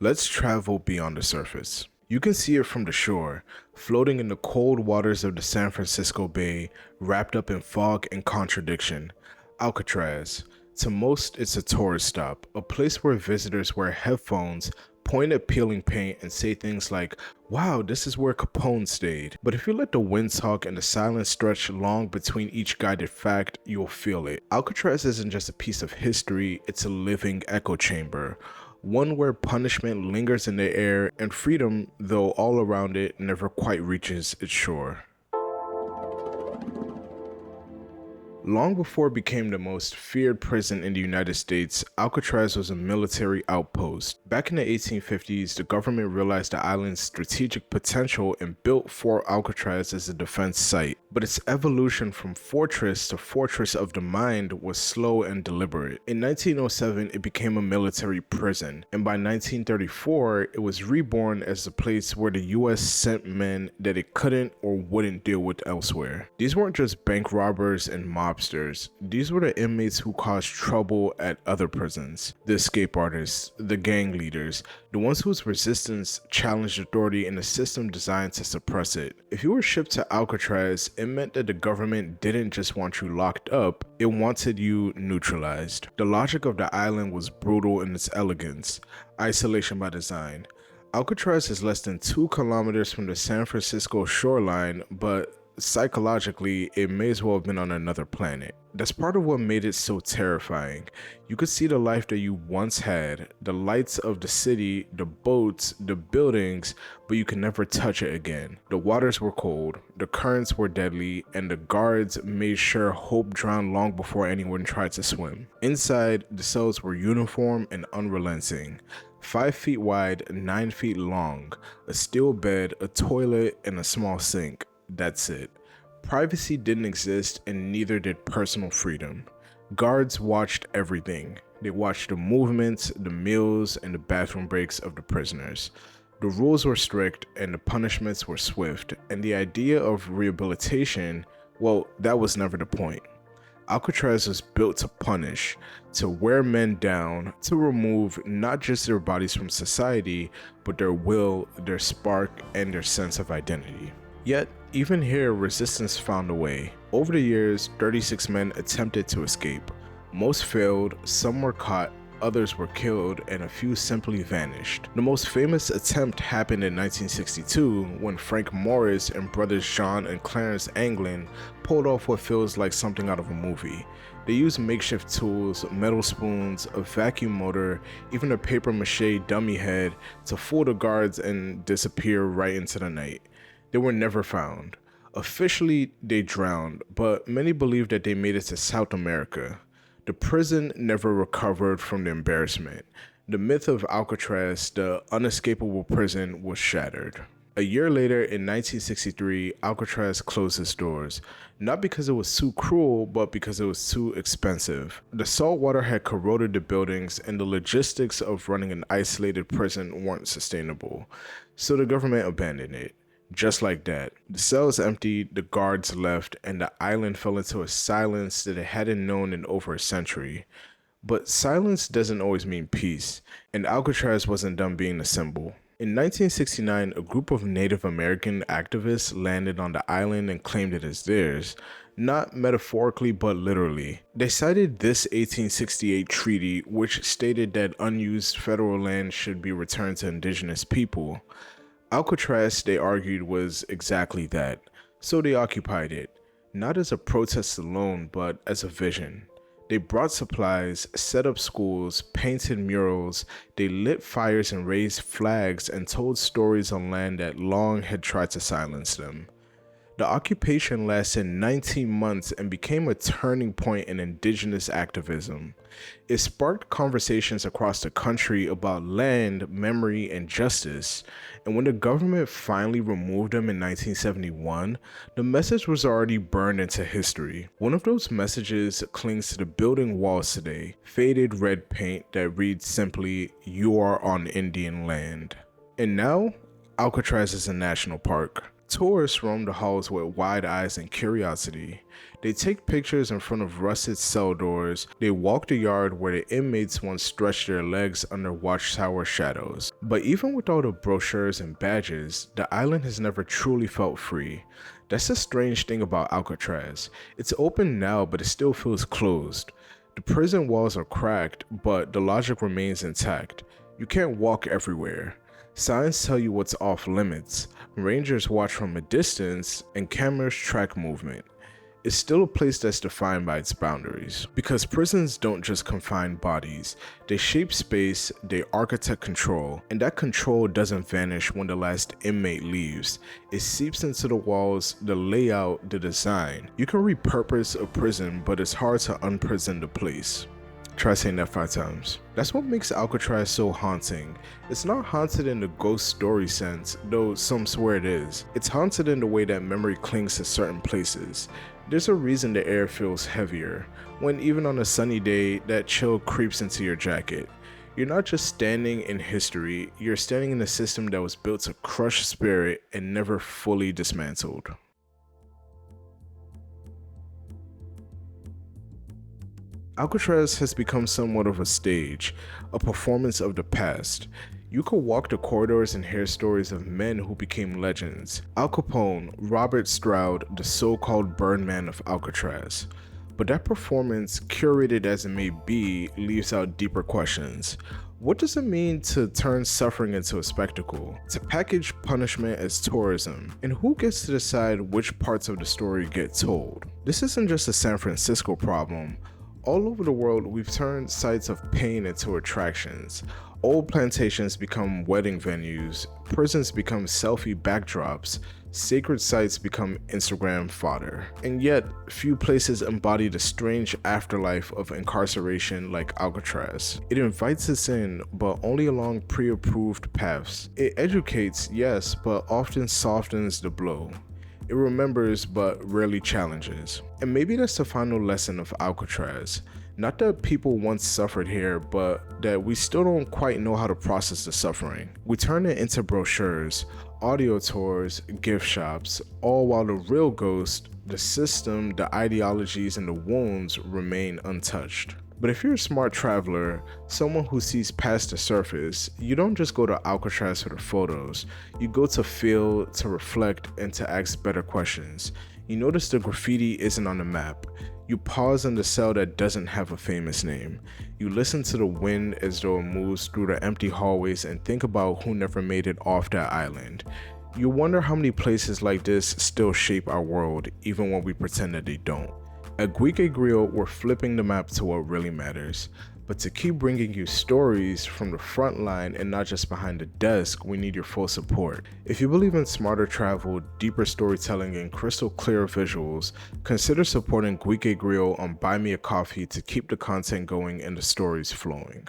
Let's travel beyond the surface. You can see it from the shore, floating in the cold waters of the San Francisco Bay, wrapped up in fog and contradiction. Alcatraz. To most, it's a tourist stop, a place where visitors wear headphones, point at peeling paint, and say things like, "Wow, this is where Capone stayed." But if you let the wind talk and the silence stretch long between each guided fact, you'll feel it. Alcatraz isn't just a piece of history, it's a living echo chamber. One where punishment lingers in the air and freedom, though all around it, never quite reaches its shore. Long before it became the most feared prison in the United States, Alcatraz was a military outpost. Back in the 1850s, the government realized the island's strategic potential and built Fort Alcatraz as a defense site. But its evolution from fortress to fortress of the mind was slow and deliberate. In 1907, it became a military prison, and by 1934, it was reborn as a place where the US sent men that it couldn't or wouldn't deal with elsewhere. These weren't just bank robbers and mobsters. These were the inmates who caused trouble at other prisons. The escape artists, the gang leaders, the ones whose resistance challenged authority in a system designed to suppress it. If you were shipped to Alcatraz, it meant that the government didn't just want you locked up, it wanted you neutralized. The logic of the island was brutal in its elegance, isolation by design. Alcatraz is less than 2 kilometers from the San Francisco shoreline, but psychologically, it may as well have been on another planet. That's part of what made it so terrifying. You could see the life that you once had, the lights of the city, the boats, the buildings, but you could never touch it again. The waters were cold, the currents were deadly, and the guards made sure hope drowned long before anyone tried to swim. Inside, the cells were uniform and unrelenting. 5 feet wide, 9 feet long, a steel bed, a toilet, and a small sink. That's it. Privacy didn't exist, and neither did personal freedom. Guards watched everything. They watched the movements, the meals, and the bathroom breaks of the prisoners. The rules were strict, and the punishments were swift, and the idea of rehabilitation, well, that was never the point. Alcatraz was built to punish, to wear men down, to remove not just their bodies from society, but their will, their spark, and their sense of identity. Yet, even here, resistance found a way. Over the years, 36 men attempted to escape. Most failed, some were caught, others were killed, and a few simply vanished. The most famous attempt happened in 1962 when Frank Morris and brothers John and Clarence Anglin pulled off what feels like something out of a movie. They used makeshift tools, metal spoons, a vacuum motor, even a papier-mâché dummy head to fool the guards and disappear right into the night. They were never found. Officially, they drowned, but many believe that they made it to South America. The prison never recovered from the embarrassment. The myth of Alcatraz, the unescapable prison, was shattered. A year later, in 1963, Alcatraz closed its doors, not because it was too cruel, but because it was too expensive. The salt water had corroded the buildings, and the logistics of running an isolated prison weren't sustainable, so the government abandoned it. Just like that, the cells emptied, the guards left, and the island fell into a silence that it hadn't known in over a century. But silence doesn't always mean peace, and Alcatraz wasn't done being a symbol. In 1969, a group of Native American activists landed on the island and claimed it as theirs, not metaphorically but literally. They cited this 1868 treaty, which stated that unused federal land should be returned to indigenous people. Alcatraz, they argued, was exactly that, so they occupied it, not as a protest alone, but as a vision. They brought supplies, set up schools, painted murals, they lit fires and raised flags and told stories on land that long had tried to silence them. The occupation lasted 19 months and became a turning point in indigenous activism. It sparked conversations across the country about land, memory, and justice, and when the government finally removed them in 1971, the message was already burned into history. One of those messages clings to the building walls today, faded red paint that reads simply, "You are on Indian land." And now, Alcatraz is a national park. Tourists roam the halls with wide eyes and curiosity. They take pictures in front of rusted cell doors. They walk the yard where the inmates once stretched their legs under watchtower shadows. But even with all the brochures and badges, the island has never truly felt free. That's the strange thing about Alcatraz. It's open now, but it still feels closed. The prison walls are cracked, but the logic remains intact. You can't walk everywhere. Signs tell you what's off limits. Rangers watch from a distance, and cameras track movement. It's still a place that's defined by its boundaries. Because prisons don't just confine bodies, they shape space, they architect control, and that control doesn't vanish when the last inmate leaves. It seeps into the walls, the layout, the design. You can repurpose a prison, but it's hard to unprison the place. Try saying that 5 times. That's what makes Alcatraz so haunting. It's not haunted in the ghost story sense, though some swear it is. It's haunted in the way that memory clings to certain places. There's a reason the air feels heavier, when even on a sunny day, that chill creeps into your jacket. You're not just standing in history, you're standing in a system that was built to crush spirit and never fully dismantled. Alcatraz has become somewhat of a stage, a performance of the past. You could walk the corridors and hear stories of men who became legends. Al Capone, Robert Stroud, the so-called Birdman of Alcatraz. But that performance, curated as it may be, leaves out deeper questions. What does it mean to turn suffering into a spectacle? To package punishment as tourism? And who gets to decide which parts of the story get told? This isn't just a San Francisco problem. All over the world, we've turned sites of pain into attractions. Old plantations become wedding venues, prisons become selfie backdrops, sacred sites become Instagram fodder. And yet, few places embody the strange afterlife of incarceration like Alcatraz. It invites us in, but only along pre-approved paths. It educates, yes, but often softens the blow. It remembers but rarely challenges. And maybe that's the final lesson of Alcatraz. Not that people once suffered here, but that we still don't quite know how to process the suffering. We turn it into brochures, audio tours, gift shops, all while the real ghost, the system, the ideologies, and the wounds remain untouched. But if you're a smart traveler, someone who sees past the surface, you don't just go to Alcatraz for the photos. You go to feel, to reflect, and to ask better questions. You notice the graffiti isn't on the map. You pause in the cell that doesn't have a famous name. You listen to the wind as though it moves through the empty hallways and think about who never made it off that island. You wonder how many places like this still shape our world, even when we pretend that they don't. At GUIKE GRIOT, we're flipping the map to what really matters. But to keep bringing you stories from the front line and not just behind the desk, we need your full support. If you believe in smarter travel, deeper storytelling, and crystal clear visuals, consider supporting GUIKE GRIOT on Buy Me a Coffee to keep the content going and the stories flowing.